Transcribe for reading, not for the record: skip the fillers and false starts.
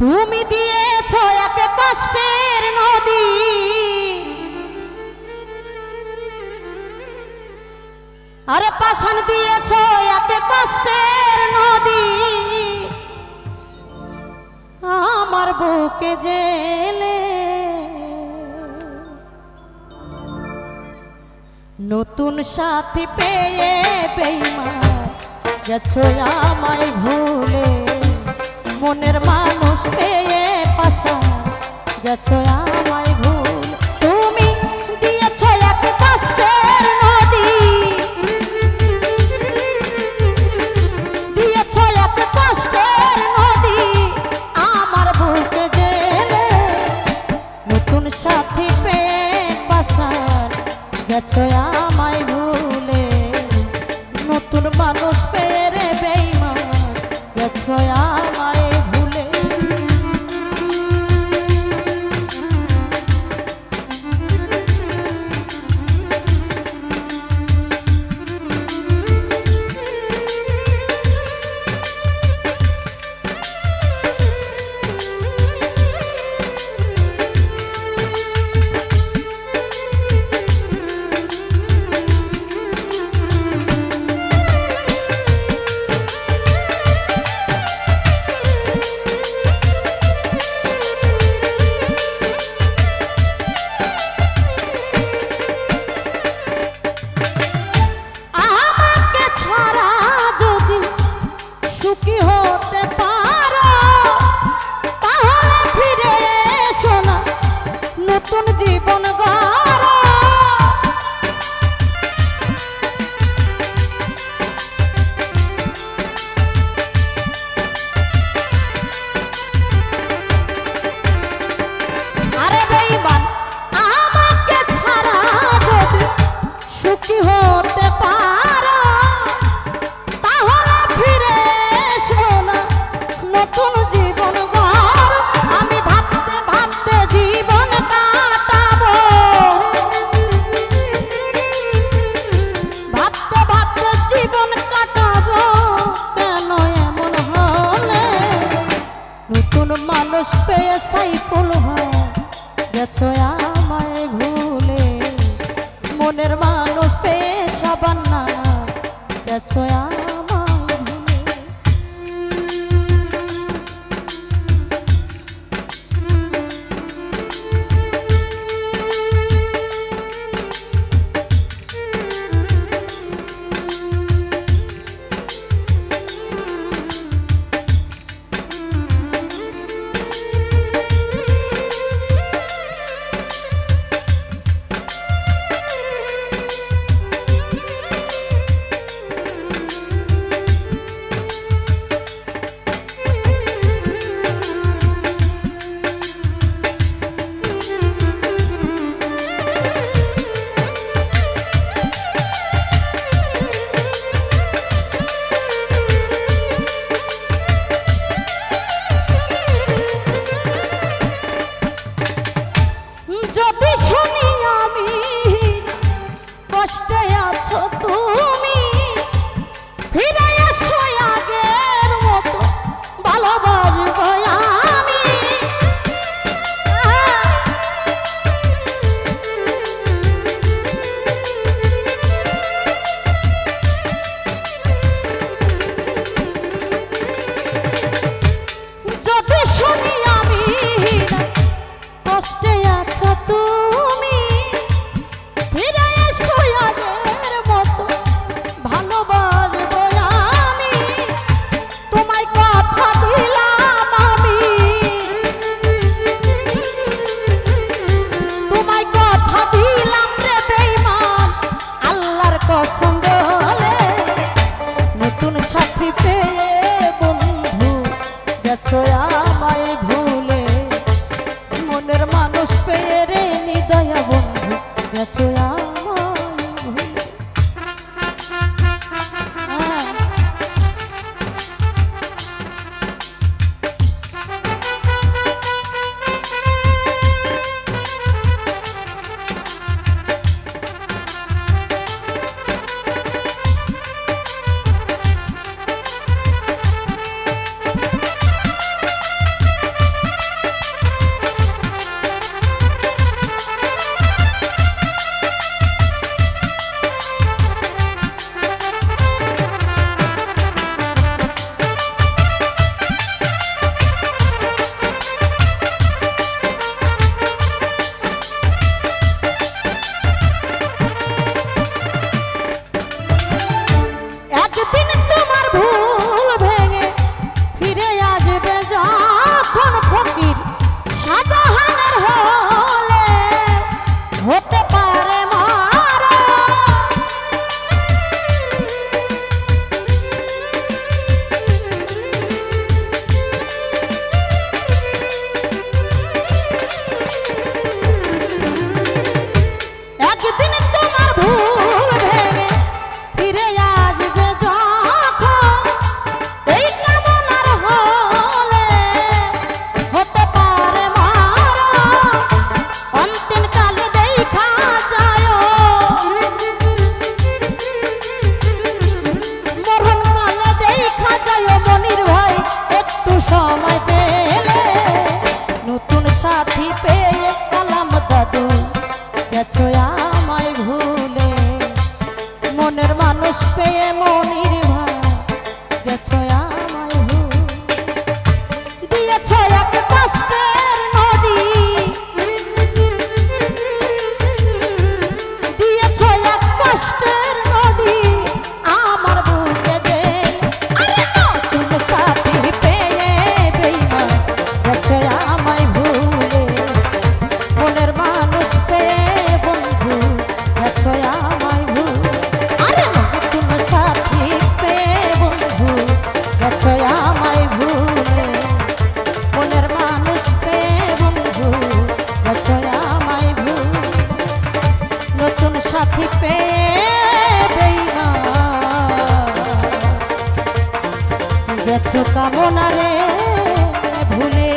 তুমি দিয়েছ এক কষ্টের নদী, আর পাষাণ দিয়েছ এক কষ্টের নদী, আমার বুকে জেলে নতুন সাথী পেয়ে বেঈমান গেছো আমায় ভুলে, মনের মানুষ পেয়ে পাষাণ গেছো আমায় ভুল। তুমি দিয়েছ এক কষ্টের নদী, দিয়েছ এক কষ্টের নদী, আমার বুকে জেলে নতুন সাথী পেয়ে পাষাণ গেছো আমায় ভুলে, নতুন মানুষ পেয়ে রে বেঈমান গেছো আমায় ভুলে। নতুন জীবন গড়ো, আরে বেঈমান আমাকে ছাড়া যদি সুখী হতে পারো, তাহলে ফিরে এসো না নতুন জীবন গড়ো। আমি ভাবতে ভাবতে জীবন কাটাবো, ভাবতে ভাবতে জীবন কাটাবো, কেন এমন হলে নতুন মানুষ পেয়ে সাইফুল হয়ে গেছো আমায় ভুলে, মনের মানুষ পেয়ে সাবান্না গেছো আমায় ভুলে। যদি শুনি আমি কষ্টে আছো তুমি, ফিরে এসো আগের মতো ভালোবাসবো আমি। যদি শুনি আমি কষ্টে আছো তুমি, ফিরে এসো আগের মতো ভালোবাসবো আমি। তোমায় কথা দিলাম আমি, তোমায় কথা দিলাম রে বেঈমান, আল্লাহর কসম বলে নতুন সাথী পেয়ে বন্ধু গেছো আমায় ভুলে, মনের মানুষ পেয়ে রে নিদয়া বন্ধু গেছো আমায় ভুলে। কামনা রে ভুলে